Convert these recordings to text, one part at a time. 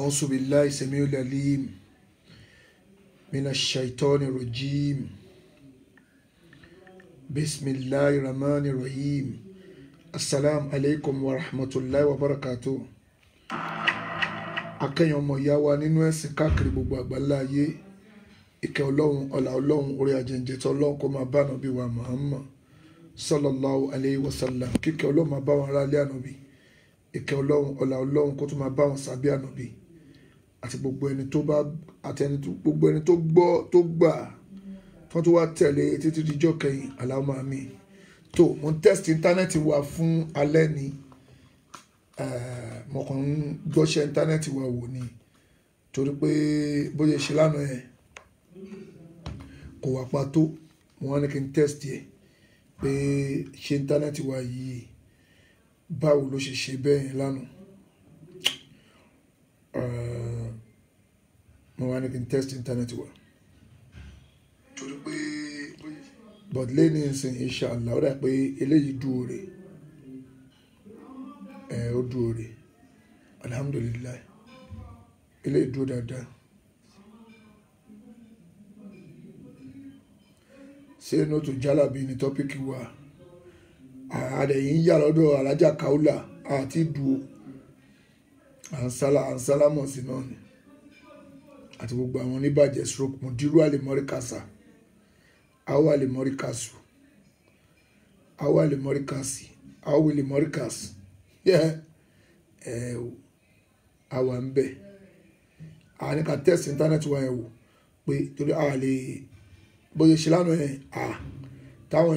أعوذ بالله السميع العليم من الشيطان الرجيم بسم الله الرحمن الرحيم السلام عليكم ورحمة الله وبركاته. akẹ́yìn ọmọ ìyá wa nínú ẹ̀sìn káàkiri gbogbo àgbáńlá ayé, ìkẹ́ ọlọ́run ọlá ọlọ́run orí ajẹ́njẹ́ tó ọlọ́run kó máa bá ànábì wa Muhammad sallallahu alayhi wa sallam. kíkẹ́ ọlọ́run máa bá wọn ará ilé ànábì, ìkẹ́ ọlọ́run ọlá ọlọ́run kó tún máa bá wọn sábẹ́ ànábì àti gbogbo ẹni tó bá gbogbo ẹni tó gbọ́ tó gbà tó tún wá tẹ̀lé títí díjọ́ kẹyìn Allahumma àmín. tó mo ń test íńtánẹ́ẹ̀tì wa fún alẹ́ ni mo kàn ń gbọ́ṣẹ́ íńtánẹ́ẹ̀tì wa wò ni torí pé bóyá ṣe lánàá ẹ̀ kò wá pa tó, mo wá ní kí n test ẹ̀ pé ṣe íńtánẹ́ẹ̀tì wa yìí báwo ló ṣe bẹ́ẹ̀ yẹn lánàá. mo wá ní kí n test íńtánẹ́ẹ̀tì wa torí pé but lẹ́ni ìsìn inshallah ó dà pé eléyìí dúró rè ó dúró rè alhamdulillah eléyìí dúró dáadáa. ṣé nóòtù jálàbí ni tọ́pìkì wa àdẹ̀yìn yà lọ́dọ̀ alájà Kaula àti dùó àǹsálámọ̀ sí náà ni àti gbogbo àwọn oníbàjẹ́ stroke Mudiru alimọ́ríkàsà àwọn alimọ́ríkàsù àwọn alimọ́ríkàsì àwọn alimọ́ríkàsì àwọn ń bẹ̀ àwọn ní ká test íńtánẹ́ẹ̀tì wa yẹn wò pé torí àwọn lè bóyá ṣe lánàá yẹn táwọn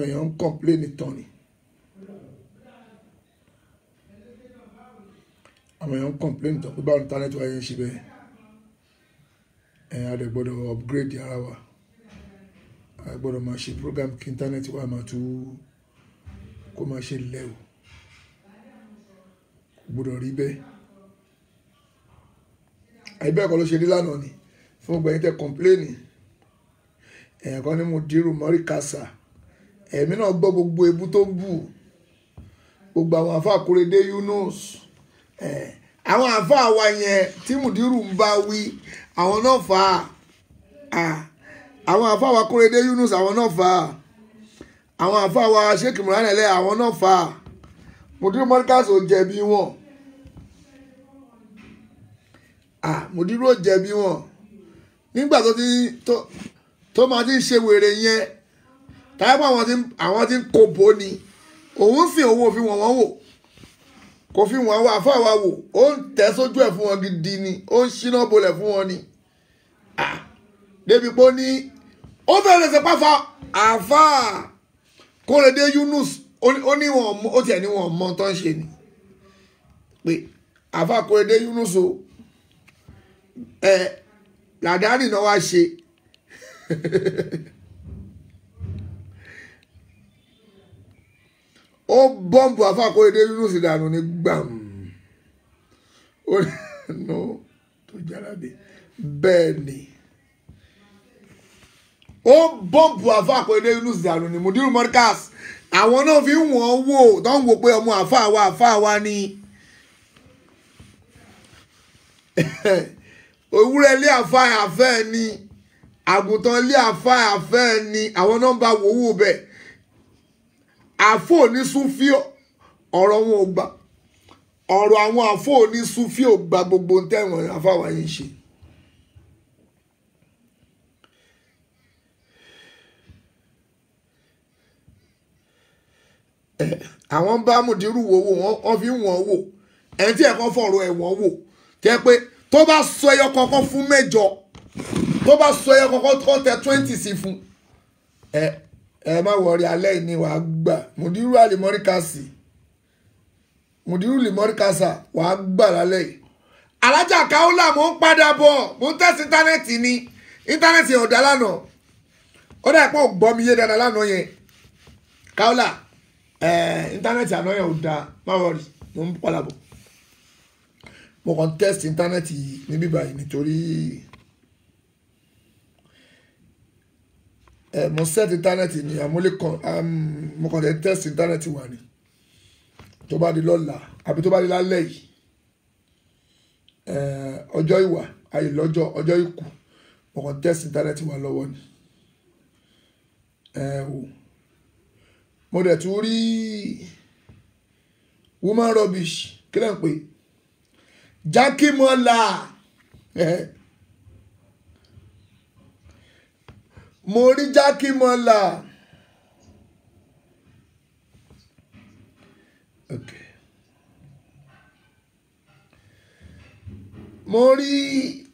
èèyàn ń complain tán ni àwọn èèyàn ń complain tán pé báwo ní íńtánẹ́ẹ̀tì wa yẹn ṣe bẹ́ẹ̀ a dẹ̀ gbọ́dọ̀ upgrade ara wa, a gbọ́dọ̀ máa ṣe program kí íńtánẹ́ẹ̀tì wa máa tún kó máa ṣe lẹ́wọ̀, kò gbọ́dọ̀ rí bẹ́ẹ̀. àìbẹ́ẹ̀ kọ́ ló ṣe rí lánàá ni fún gbogbo ẹ̀yin tẹ́ complain èèyàn kan ní Mudiru mọ́ríkàsà ẹ̀mí náà gbọ́ gbogbo ebú tó ń bù gbogbo àwọn àfa Akorede Yunus àwọn àfa wa yẹn tí Mudiru ń bá wí àwọn náà fà á, àwọn àfa wa Akorede Yunus àwọn náà fà á, àwọn àfa wa Sheikh Imran Ele àwọn náà fà á. Mudiru mọ́ríkàsà ò jẹ̀bi wọn, Mudiru ò jẹ̀bi wọn nígbà tó máa ti ń ṣe wèrè yẹn táyà àwọn tí ń kó bó ni òun sì owó fi wọ́n wò kò fi wọ́n wá àfáà wò ó ń tẹ́ sójú ẹ̀ fún wọn gidi ni ó ń ṣínà bolẹ̀ fún wọn ni débi pé ó ní ó fẹ́ẹ́ lè pàfà àfáà Akorede Yunus ó ní wọn ó tiẹ̀ ní wọn mọ tó ń ṣe ni pé àfáà Akorede Yunus o làdáni náà wá ṣe ó bọ́ǹbù àfáà Akorede Yunus dànù ní gbàm ó no tó jáde bẹ́ẹ̀ ni ó bọ́ǹbù àfáà Akorede Yunus dànù ní Mudiru mọ́ríkàsì àwọn náà fi ń wọ́n wò tó ń wò pé ọmọ àfáà wa ni òwúrẹ́ ilé àfẹ́ ni àgùntàn ilé àfẹ́ ni àwọn nọ́mbà wòwò bẹ́ẹ̀ àfọ onísúfí ọ̀rọ̀ wọn ò gbà ọ̀rọ̀ àwọn àfọ onísúfí ò gbà gbogbo tẹ̀wọ̀n àfáwà yìí ṣe. àwọn bá Mudiru wòwò wọn fi ń wọ́n wò ẹni tí ẹ̀kọ́ fọ̀rọ̀ ẹ̀wọ̀n wò jẹ́ pé tó bá sọ ẹyọ kankan fún mẹ́jọ tó bá sọ ẹyọ kankan tó tẹ 20 sí fún ẹ má wọrí alẹ́ ìní wàá gbà Mudiru alimọ́ríkàsì Mudiru alimọ́ríkàsà wàá gbà lálẹ́ yìí. alájà Kaula mò ń padà bọ̀ mò ń tẹ̀sí íńtánẹ́ẹ̀tì ni íńtánẹ́ẹ̀tì ọ̀dà lánàá ó dà pé ò gbọ́ mi yé dáadáa lánàá yẹn Kaula íńtánẹ́ẹ̀tì àná yẹn ò dáa má wọrí mò ń padà bọ̀ mo kàn test íńtánẹ́ẹ̀tì níbí báyìí nítorí mo set íńtánẹ́ẹ̀tì ní àmúlé kan mo kàn tẹ́ test íńtánẹ́ẹ̀tì wà ní tó bá di lọ́la àbí tó bá di lálẹ́ yìí ọjọ́ ìwà àìlọ́jọ́ ọjọ́ ìkù mo kàn test internet wà lọ́wọ́ ni mo dẹ̀ tún rí woman rubbish kí lẹ́ ń pè Jackie Mola mo rí Jackie Mola okay. Mo rí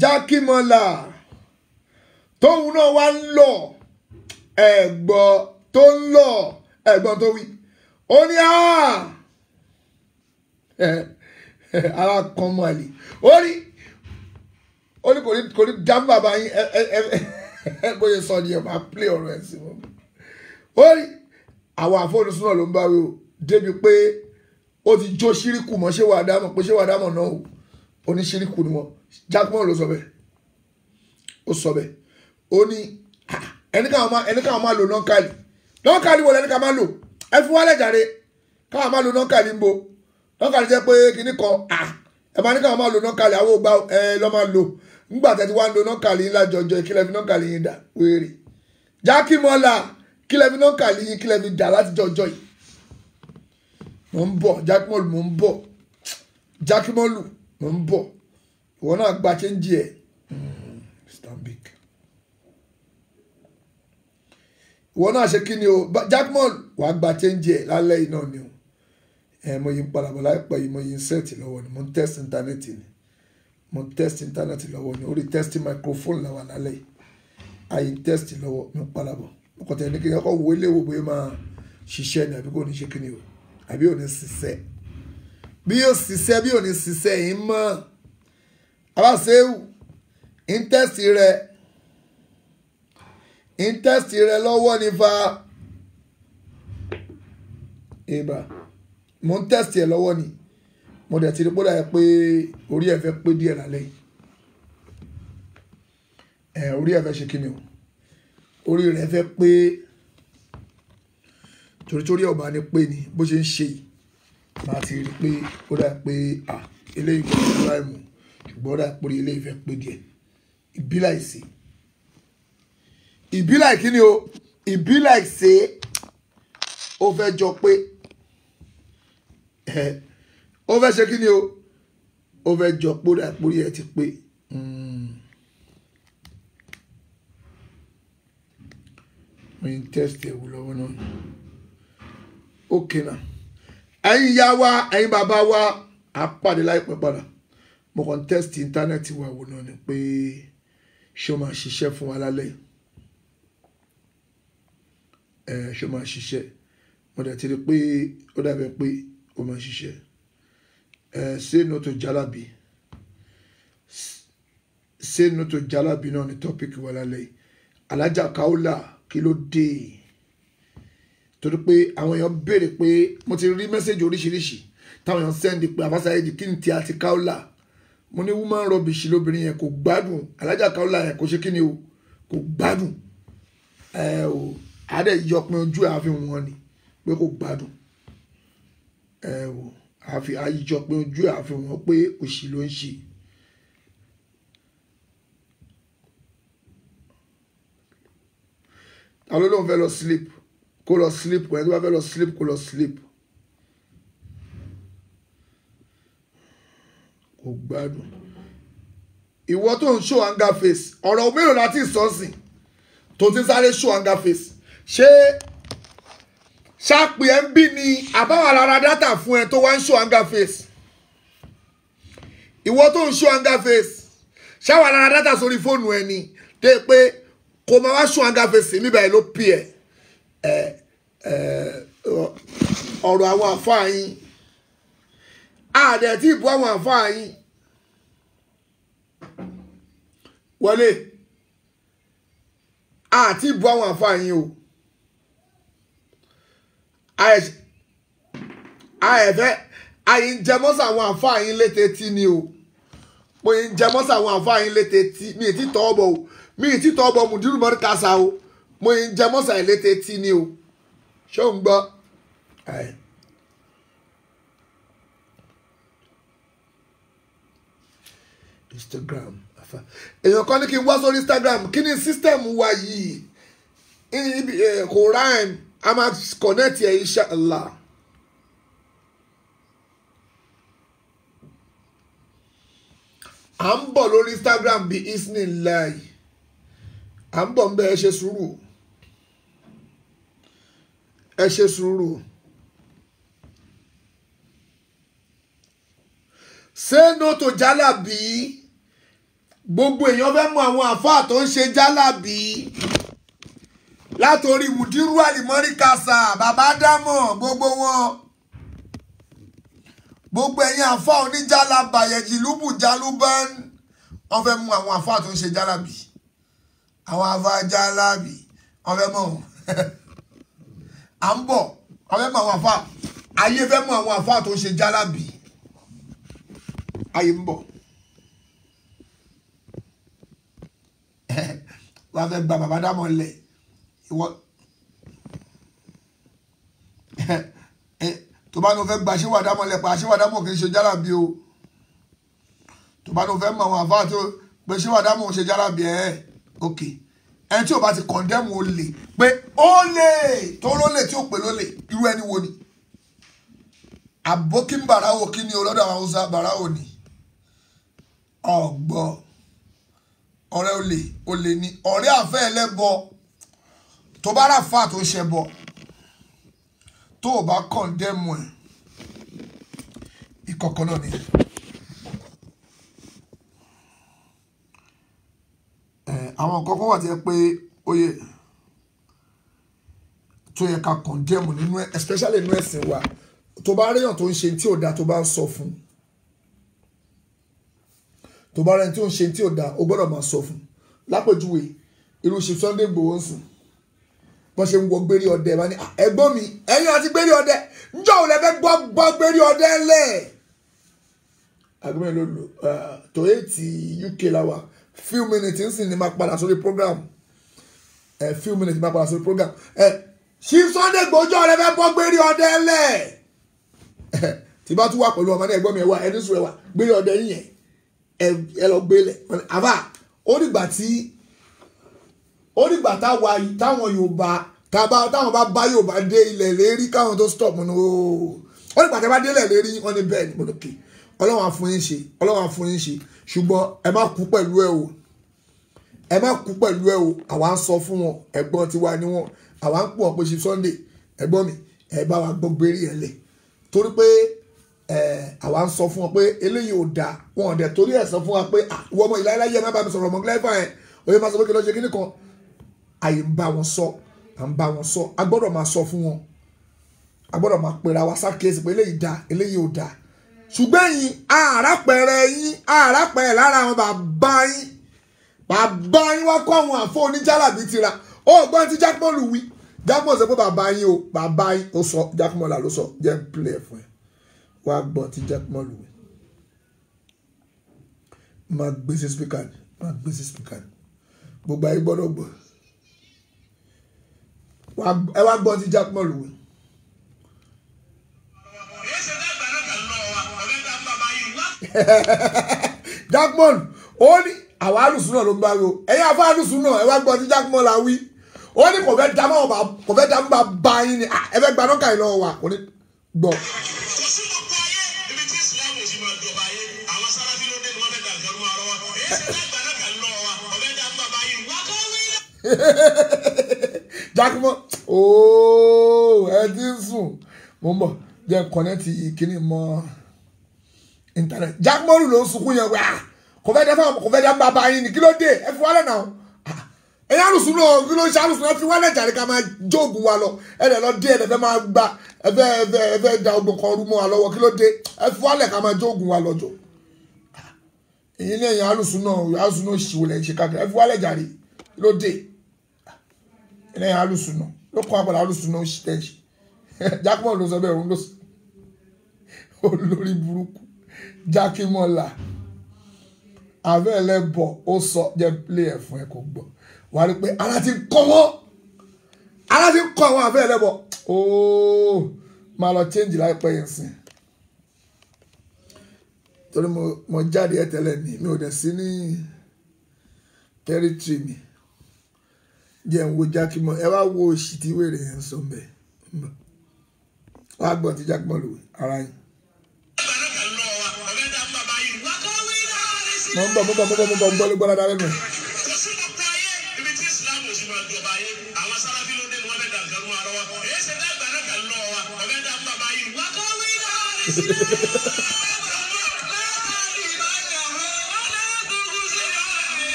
Jackie Mola tóun náà wá ń lọ ẹ̀gbọ́n tó ń lọ ẹ̀gbọ́n tó wí ó ní ara kan mọ́ àlè ó ní kò ní dáhùn bàbá yín bóyá sọ ni ẹ máa play ọ̀rọ̀ ẹ̀ sí wọn ó ní àwọn àfọwọ́sùn náà ló ń bá wí o débi pé ó ti jó ṣíríkù mọ́ ṣé wàá dámọ̀ pé ṣé wàá dámọ̀ náà o oníṣíríkù ni wọn Jackie ló sọ bẹ́ẹ̀ ó sọ bẹ́ẹ̀ ó ní ẹni káwọn máa lò nọ́ńkàlì wọlé ẹni ká máa lò ẹ fi wálẹ̀ jàre káwọn máa lò nọ́ńkàlì ń bo nọ́ńkàlì jẹ́ pé kinní kan ẹ máa ní káwọn máa lò nọ́ńkàlì àwọn ògbà ẹ lọ́ máa lò nígbà tẹ́tí wá ń lo nọ́ńkàlì ńlá jọjọ ìkílẹ̀ fi nọ́ńkàlì yín dà wéèrè Jackie Mola kílẹ̀ fi nọ́ńkàlì yín kílẹ̀ fi dà láti jọjọ yìí mo ń bọ̀ Jackie Mola mo ń bọ̀ Jackie Mola mo ń bọ̀ ìwọ náà gba chẹ́ńjì ẹ̀ Stanbic ìwọ náà ṣe kí ni o Jackie Mola wàá gba chẹ́ńjì ẹ̀ lálẹ́ yìí náà ni o mo yìí ń palabọ̀ láìpẹ́ yìí mo yìí ń sẹ́ẹ̀tì lọ́wọ́ ni mo ń test internet ni mo ń test internet lọ́wọ́ ni orí test microphone làwà lálẹ́ yìí àyè ń test lọ́wọ́ mi ń palabọ̀ ọkọ̀ tẹ̀ ní kí n kọ́ wo ilé wo bóyá máa ṣiṣẹ́ ni àbí kò ní ṣe kí ni o àbí ò ní ṣiṣẹ́ bí yóò ṣiṣẹ́ bí ò ní ṣiṣẹ́ yìí mọ́ abáṣẹ́wù intest rẹ lọ́wọ́ ní fa ìbá mo ń test ẹ lọ́wọ́ ni mo dẹ̀ ti rí pọ́dà ẹ pé orí ẹ fẹ́ pé díẹ̀ lálẹ́ orí ẹ fẹ́ ṣe kíni o orí rẹ fẹ́ pé torí ọba ní pé ni bó ṣe ń ṣe yìí máa ti rí pé ó dà pé eléyìí kò ní láì mú ṣùgbọ́n ó dà pé eléyìí fẹ́ pé díẹ̀ ìbíláìsí ìbíláì kíni o ìbíláìsí ó fẹ́ jọ pé ó fẹ́ ṣe kíni o ó fẹ́ jọ pé ó dà pé ẹ ti pé mo ń test ẹ̀wù lọ́wọ́ náà okay náà ẹ̀yin ìyá wa ẹ̀yin bàbá wa á pàdé láìpẹ́ padà mo kàn test íńtánẹ́ẹ̀tì wa wò náà ni pé ṣé ó máa ṣiṣẹ́ fún wa lálẹ́ ṣé ó máa ṣiṣẹ́ mo dẹ̀ ti rí pé ó dàbẹ̀ pé ó máa ṣiṣẹ́ say no to Jalabi say no to Jalabi náà ni topic wa lálẹ́ Alájà Kaola kí ló dé torí pé àwọn èèyàn béèrè pé mo ti rí mẹ́sẹ̀jì oríṣiríṣi táwọn èèyàn sẹ́ndì pé Abasaidi kí ni ti àti Kaola mo ní woman rubbish lóbìnrin yẹn kò gbádùn Alájà Kaola yẹn kò ṣe kí ni o kò gbádùn àádẹ́ yọpin ojú ẹ̀ àfi wọn ni pé kò gbádùn àfi àyíjọpin ojú ẹ̀ àfi wọn pé òṣì ló ń ṣe. ta ló lóun fẹ́ lọ sleep kó lọ sleep kò ẹni tó bá fẹ́ lọ sleep kó lọ sleep kò gbádùn ìwọ tó ń show anger face ọ̀rọ̀ mélòó láti ìsọ́sìn tó ti sáré show anger face ṣé ṣáàpì ẹ̀ ń bí ni àbáwá lára dátà fún ẹ tó wá ń show anger face ìwọ tó ń show anger face ṣáwà lára dátà sórí fóònù ẹ ni tẹ́ pé kò máa wá show anger face mi báyìí ló pì ọ̀rọ̀ àwọn àfáà yín àdẹ̀ tí ìbú àwọn àfáà yín wọlé àti ìbú àwọn àfáà yín o àyẹ̀fẹ́ àyìnjẹmọ́sà àwọn àfáà yín létí tí ni o mo yìnjẹmọ́sà àwọn àfáà yín létí tí mi ì tí tọ́ ọ bọ̀ o mi ì tí tọ́ ọ bọ̀ mùdírù mọ́rí kásá o mo yìnjẹmọ́sà létí tí ni o ṣé o ń gbọ́ Instagram èèyàn kan ní kí n wá sórí Instagram kí ni system wa yìí kò rhyme a máa connect ẹ inshallah. à ń bọ̀ lórí Instagram bí isnillah à ń bọ̀ ń bẹ ẹ ṣe sùúrù ẹ ṣe sùúrù. Say no to jálàbí gbogbo èèyàn fẹ́ mú àwọn àfáà tó ń ṣe jálàbí látòrí Mudiru Alimorikasa bàbá dámọ̀ gbogbo wọn gbogbo ẹ̀yin àfáà oníjálàbà yẹ̀jìlúbù jálúbán wọ́n fẹ́ mú àwọn àfáà tó ń ṣe jálàbí àwọn àfáà jálàbí wọ́n fẹ́ mọ̀ à ń bọ̀ wọ́n fẹ́ mú àwọn àfáà ayé fẹ́ mú àwọn àfáà tó ń ṣe jálàbí ayé ń bọ̀ wọ́n fẹ́ gba bàbá dámọ̀ lẹ̀ ìwọ tó bá ní o fẹ́ gba ṣéwà dámọ̀ lẹ̀ pa ṣéwà dámọ̀ kì í ṣe jálàbí o tó bá ní o fẹ́ mọ àwọn àfáà tó pé ṣéwà dámọ̀ ṣe jálàbí ok ẹni tí o bá ti kọ̀ndẹ́mù olè pé olè tó lólè tí o pè lólè irú ẹni wo ni àbókí bàráwò kí ni olódò àwọn Haúsá bàráwò ni ọgbọ ọ̀rẹ́ olè ni ọ̀rẹ́ àfẹ́ ẹlẹ́bọ tó bá rà fà tó ń ṣe bọ tó o bá kọ̀ndẹ́mù ẹ̀ ìkọ̀kọ̀ náà ni. àwọn nǹkan kan wà tí ẹ pé oyè tó yẹ ká kọ̀ndẹ́mù nínú ẹ̀ especially nínú ẹ̀sìn wa tó bá ríyàn tó ń ṣe tí ò dáa tó bá ń sọ fún tó bá rẹ̀ tí ó ń ṣe tí ò dáa ó gbọ́dọ̀ máa sọ fún lápèjúwe irú ṣe Sunday Igboho ń sùn wọ́n ṣe ń wọ gbérí ọdẹ wá ní ẹ̀gbọ́n mi ẹ̀yin àti gbérí ọdẹ ǹjọ́ ò lẹ́fẹ́ gbọ́ gbérí ọdẹ lẹ̀ agbẹ́mẹ̀ ló lò tó ètì UK láwà few minutes ń sìn ní máa padà sórí program few minutes máa padà sórí program ṣí Sunday Igboho ǹjọ́ ò lẹ́fẹ́ gbọ́ gbérí ọdẹ lẹ̀ tí bá tún wà pẹ̀lú ọmọ náà ẹ̀gbọ́n mi ẹ̀ wá ẹni sùn ẹ̀ wá gbérí ọdẹ yín yẹn ẹ lọ gbélé àbá ó dìgbà táwọn Yorùbá táwọn bá Yorùbá dé ilẹ̀ lérí káwọn tó stop mọ́nà ó dìgbà tẹ́ bá dé ilẹ̀ lérí wọ́n ní bẹ́ẹ̀ ni mo lókè Ọlọ́run á fún yín ṣe ṣùgbọ́n ẹ má kú pẹ̀lú ẹ o àwa ń sọ fún wọn ẹ̀gbọ́n tiwa ni wọn àwa ń pọ̀ pé ṣe Sunday ẹ̀gbọ́n mi ẹ bá wa gbọ́ gbérí ẹ̀ lẹ̀ torí pé àwa ń sọ fún wọn pé eléyìí ò dáa wọn ò dẹ̀ torí ẹ̀ sọ fún wa pé ìwọ ọmọ ìláyé má bá mi sọ̀rọ̀ ọmọ gíláìfà yẹn òye máa sọ pé kí ló ṣe kíní kan àyè ń bá wọn sọ a gbọ́dọ̀ máa sọ fún wọn a gbọ́dọ̀ máa pera wa sákèésì pé eléyìí dáa eléyìí ò dáa ṣùgbọ́n yín àràpẹ̀rẹ̀ lára àwọn bàbá yín wá kọ́ àwọn àfọ oníjàlábí tira ó gbọ́n tí jákèmọ́lù wí jákèmọ́ sọ pé bàbá yín ó sọ jákèmọ́lù ló sọ jẹ́ ń play fún ẹ wá gbọ́ tí jákèmọ́lù wí máa gbé sí speaker ni gbogbo ayé gbọ́dọ̀ gbọ́ ẹ wá gbọ́ tí jákèmọ́lù wí. jákèmọ́lù ó ní àwọn alùsùn náà ló ń bá rí o ẹ̀yin àfọ alùsùn náà ẹ wá gbọ́ tí jákèmọ́lù wí ó ní kò fẹ́ dá mọ́ bá yín ni ẹ fẹ́ gba nọ́kà yìí lọ́wọ́ wa kò ní gbọ́. jákèmọ́ ẹ ti ń sùn mo ń bọ̀ jẹ́ kọ́nẹ́tì ìkíní mọ́ internet jákèmọ́lù ló ń sunkún yẹn wá kò fẹ́ dá bàbá yín ni kí ló dé ẹ fi wálẹ̀ náà ẹ̀yin àlùsùn náà kí ló ń ṣe àlùsùn náà fi wálẹ̀ jàre ká máa jóògùn wa lọ ẹ̀rẹ̀ lọ dé ẹ̀rẹ̀ fẹ́ máa gba ẹ̀fẹ́ da ọgbọ̀n kan rú mọ́ wa lọ́wọ́ kí ló dé ẹ fi wálẹ̀ ká máa jóògùn wa lọ́jọ́ èyí ní ẹ̀yin àlùsùn náà ṣìwò lẹ́yìn ṣe káàkiri ẹ fi wálẹ̀ jàre kí ló dé ẹ̀yin àlùsùn náà ló kọ́ àpàdé àlùsùn náà ṣì tẹ̀sí jákèmọ́ ló sọ bẹ́ẹ̀ òun ló sọ olórí burúkú jákèmọ́lá àbẹ́ ẹlẹ́bọ̀ ó sọ jẹ́ play ẹ̀ fún ẹ kò gbọ́ wà á rí pé ara ti kọ́ àwọn àbẹ́ ẹlẹ́bọ̀ ooo máa lọ change láìpẹ́ yẹn sìn torí mo jáde ẹ tẹ́lẹ̀ ni mi ò dẹ̀ sí ní territory mi jẹ́ ń wo jákèmọ́ ẹ wá wo òṣì tí wèrè yẹn ń sọ mbẹ́ wá gbọ́n ti jákèmọ́ lò ara yín. mo ń bọ̀ gbọ́ ládàá lẹ́nu ẹ̀.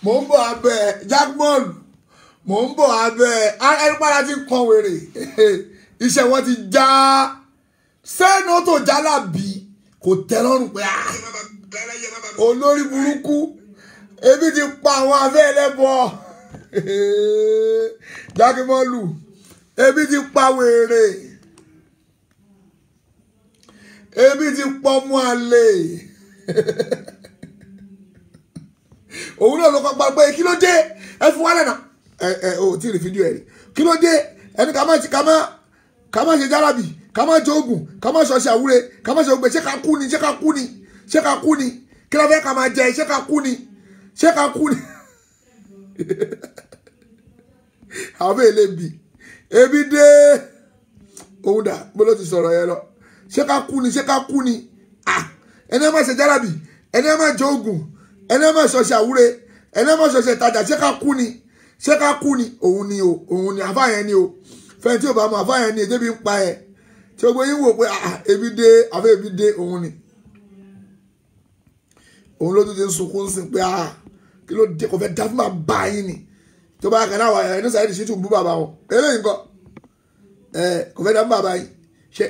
mo ń bọ̀ abẹ́ Jackman mo ń bọ̀ abẹ́ ẹnìpàdà ti kàn wèrè iṣẹ́ wọn ti já sẹ́nu tó jálàbí kò tẹ́ lọ́rùn pé olórí burúkú ebi ti pa àwọn afẹ́ ẹlẹ́bọ Jackman lù ebi ti pa wèrè ebi ti pọ̀ mú àlè òun náà ló kọ́ pa pé kí ló dé ẹ fún wa lẹ́nà ò tí ì rí fídíò ẹ̀ rí kí ló dé ẹni ká má ṣe jálàbì ká má jẹ oògùn ká má ṣọṣẹ àwúre ká má ṣe ògbẹ ṣé ká kú ni kí ló fẹ́ ká máa jẹ ṣé ká kú ni àwọn èlébi ebi dé òun dà bó ló ti sọ̀rọ̀ yẹn lọ ṣé ká kú ni ẹni ẹ má ṣe jálàbì ẹni ẹ má jẹ oògùn ẹni ẹ má ṣọṣẹ àwúre ẹni ẹ má ṣọṣẹ ìtajà ṣé ká kú ni òun ni àfáàyàn ni o fẹ́ẹ́ tí ò bá mọ àfáàyàn ni èdèbí ń pa ẹ̀ tí gbogbo yín wò pé ebi dé àfẹ́ ebi dé òun ni òun ló tún ti ń sunkún sí pé kí ló dé kò fẹ́ dá fún bàbá yín ni tó bá kàn náà wà ẹni Saheed Shittu ń bú bàbá wọn eléyìí nǹkan kò fẹ́ dá fún bàbá yín ṣe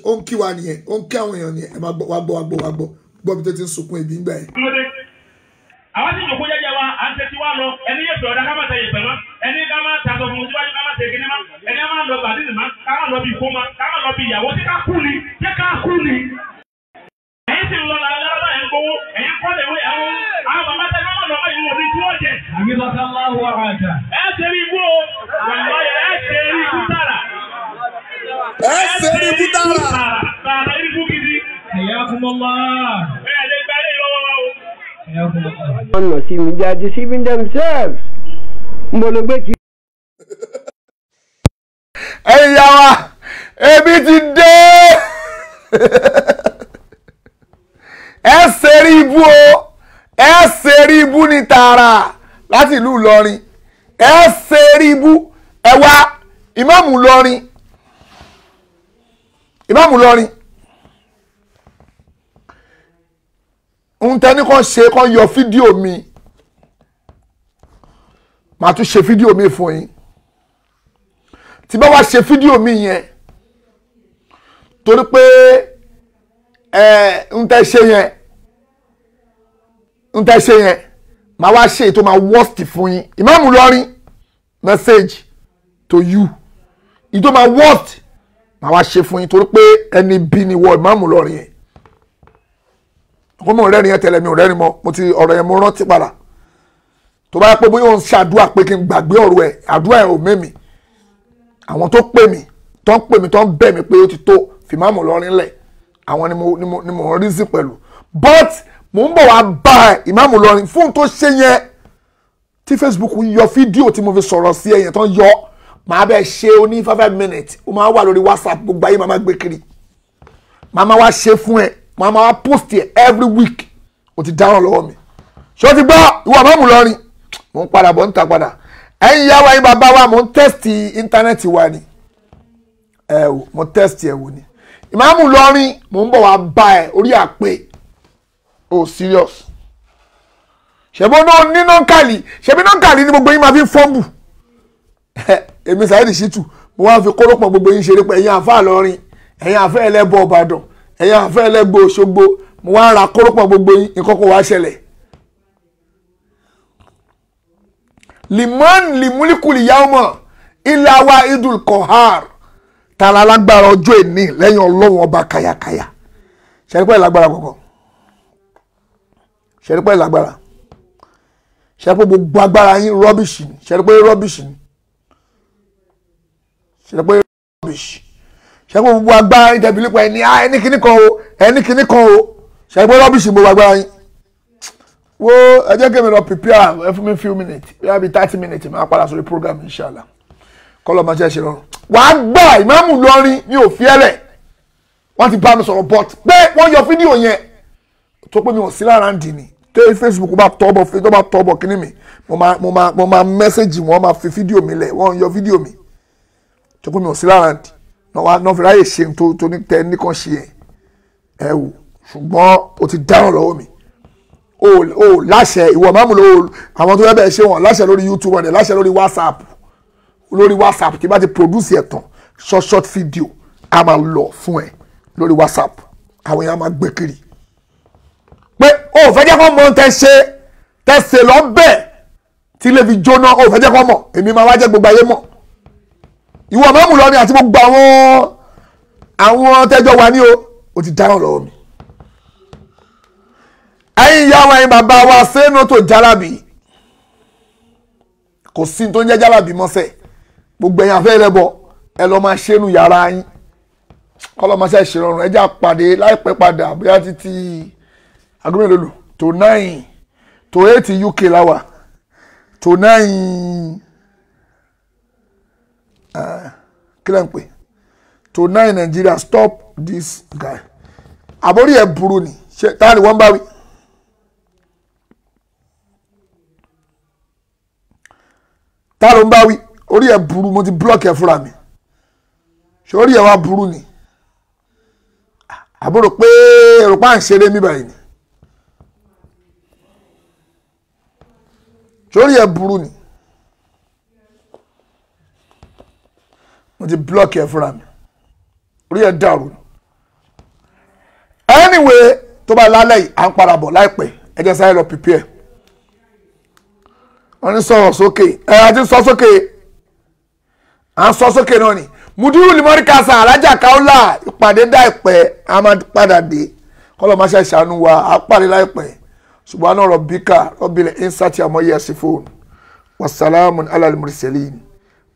ó ń kí wa nìyẹn ó ń kí àwọn èèyàn nìyẹn ẹ máa gbọ́ gbọ́ bí tó ti ń sunkún ebi ń gbà yẹn. àwọn tí ìjòkó jẹjẹ wa à ń tẹ́tí wá lọ ẹni yẹ pẹ̀lú ọ̀dà ká má tẹ yẹpẹ̀ mọ́ ẹni ká má ta sọ fún síwájú ká má tẹ kíní mọ́ ẹni ká má lọ bàdínì mọ́ ká má lọ bí ìkó mọ́ ká má lọ bí ìyàwó tí ká kú ni. ẹ̀yin sì ń lọ lọ́wọ́ ẹ̀ ń gbowó ẹ̀yin kọ́ lè wé àwọn bàbá tẹ ká má lọ báyìí wọ́n ní tí wọ́n jẹ. ẹ ṣe rí ibú o ẹ ṣe rí ibú tààrà. tààrà ibú gidi. On must see me, they are deceiving themselves. Ẹ̀yin yá wa ebi ti dé ẹ ṣeré ibú o ẹ ṣeré ibú ní tààrà láti ìlú Ìlọrin ẹ ṣeré ibú ẹ wá ìmáàmù Ìlọrin ń tẹ́ni kan ṣe kan yọ fídíò mi màá tún ṣe fídíò mi fún yín tí bá wá ṣe fídíò mi yẹn torí pé ń tẹ́ ṣe yẹn màá wá ṣe ètò máa worst fún yín Ìmáàmù Ìlọrin message to you ètò máa worst màá wá ṣe fún yín torí pé ẹni bí ni wọ Ìmáàmù Ìlọrin yẹn kó mọ̀ rẹ́rìn yẹn tẹ́lẹ̀ mi ò rẹ́rìn mọ́ mo ti ọ̀rọ̀ yẹn mo rántí padà tó bá yẹ pé bóyá òun ṣàdúrà pé kí n gbàgbé ọ̀rọ̀ ẹ̀ àdúrà ẹ̀ ò mẹ́mi àwọn tó pè mí tó ń bẹ̀ mí pé ó ti tó fìmáàmù Ìlọrin lẹ̀ àwọn ni mo rí sí pẹ̀lú but mo ń bọ̀ wá bá Ìmáàmù Ìlọrin fún tó ṣe yẹn tí Facebook yọ fídíò tí mo fi sọ̀rọ̀ sí ẹ̀yẹn tó ń yọ màá bẹ́ẹ̀ ṣe ó ní 5 minutes ó máa wà lórí WhatsApp gbogbo ayé màá gbé kiri màá wá ṣe fún ẹ màá wá post ẹ every week ó ti dáhùn lọ́wọ́ mi ṣé o ti gbọ́ ìwọ Ìmáàmù Ìlọrin mo ń padà bọ̀ ń ta padà ẹ̀yin ìyá wa yín bàbá wa mo ń tẹ́sítì íńtánẹ́ẹ̀tì wa ni mo tẹ́sítì ẹ̀ wò ni Ìmáàmù Ìlọrin mo ń bọ̀ wá bá ẹ orí àpè oh serious ṣebí náà ní nọ́ńkàlì ṣebí nọ́ńkàlì ni gbogbo yín máa fi ń fọ́ǹbù èmi Saheed Shittu mo wá fi kórópọ̀ gbogbo yín ṣeré pé ẹ̀yin àfáà Ìlọrin ẹ̀yin àfẹ́ ẹlẹ́bọ Ìbàdàn ẹ̀yin àfẹ́ ẹlẹ́gbọ Òṣogbo mo wá ra kórópọ̀ gbogbo yín nǹkan kó wá ṣẹlẹ̀ liman limulikuli yauma illa wahidul qahar tala lágbára ọjọ́ ìní lẹ́yìn Ọlọ́run ọba kayakaya ṣe pé lágbára koko ṣe pé lágbára ṣe pé gbogbo agbára yín rubbish ni ṣe pé rubbish ni ṣe pé rubbish ṣe pé gbogbo agbára yín tẹ̀bí lípa ẹni kíní kan o ṣe pé rubbish gbogbo agbára yín wo ẹ jẹ́ kí mi lọ prepare ẹ fún mi few minutes yá bí 30 minutes máa padà sórí program inshallah kọ́lọ́ máa ṣe rọrùn wàá gbà ìmáàmù lọ́rin ní òfìẹ́lẹ̀ wọ́n ti bá mi sọ̀rọ̀ but pé wọ́n yọ fídíò yẹn tó pé mi ò sí lára ń dì ní tẹ́ Facebook bá tọ́bọ̀ kíní mi mo máa mẹ́sẹ̀gì wọn máa fi fídíò mi lẹ̀ wọ́n yọ fídíò mi tó pé mi ò sí lára ń dì náà fi ráyè ṣe tó ní tẹ́ nìkan ṣe ẹ̀ wò ṣùgbọ́n o ti dáràn lọ́wọ́ mi o láṣẹ ìwọ máàmù ló àwọn tó yẹ bẹ́ẹ̀ ṣe wọn láṣẹ lórí YouTube wọn dẹ̀ láṣẹ lórí WhatsApp tí bá ti produce ẹ̀ tán short video a máa lọ fún ẹ lórí WhatsApp àwọn èèyàn máa gbé kiri pé o fẹ́ jẹ́ kó mọ̀ tẹ̀sẹ̀ lọ́bẹ̀ tí lè fi jóná o fẹ́ jẹ́ kó mọ̀ èmi máa wá jẹ́ gbogbo ayé mọ̀ ìwọ máàmù lọ ni àti gbogbo àwọn tẹ́jọ́ wa ní o ti dáhùn lọ́wọ́ mi ẹ̀yin ìyá wa ẹ̀yin bàbá wa sẹ́nu tó jálàbí kò sí tó ń jẹ́ jálàbí mọ́sẹ̀ gbogbo ẹ̀yin afẹ́ ẹlẹ́bọ ẹ lọ máa ṣẹ́nu yàrá yín kọ́ lọ́ máa ṣe ìṣèrọ̀rùn ẹjẹ́ àpàdé láìpẹ́ padà bóyá títí agbẹ́mẹ̀lòlù tó 9 tó 8 UK láwà tó 9 kí lẹ́ ń pè tó 9 Nigeria stop this guy àbórí ẹ̀ burú ni ṣe táà ni wọ́n bá wí. tá ló ń bá wí orí ẹ̀ burú mo ti block ẹ̀ fúnra mi ṣé orí ẹ̀ wá burú ni àbúrò pé èrò pa ń ṣeré mi báyìí ni ṣé orí ẹ̀ burú ni mo ti block ẹ̀ fúnra mi orí ẹ̀ dàrú anyway tó bá lálẹ́ yìí à ń padà bọ̀ láìpẹ́ ẹ jẹ́ sáré lọ prepare wọ́n ní sọ̀rọ̀ sókè àti sọ sókè à ń sọ sókè náà ni Mudiru Limori Kasa alájà Kaola ìpàdé dá ìpẹ́ a máa padà dé kọ́lọ̀ máa ṣe ìṣàánú wa á pàdé láìpẹ́ subhana rabbika rabbil izzati amma yasifun wassalamun alal mursalin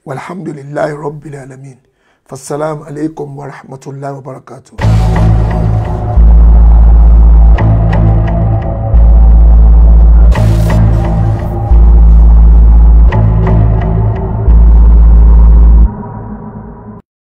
walhamdulillahi rabbil alamin fassalamu alaikum wa rahmatullahi wa barakatuh.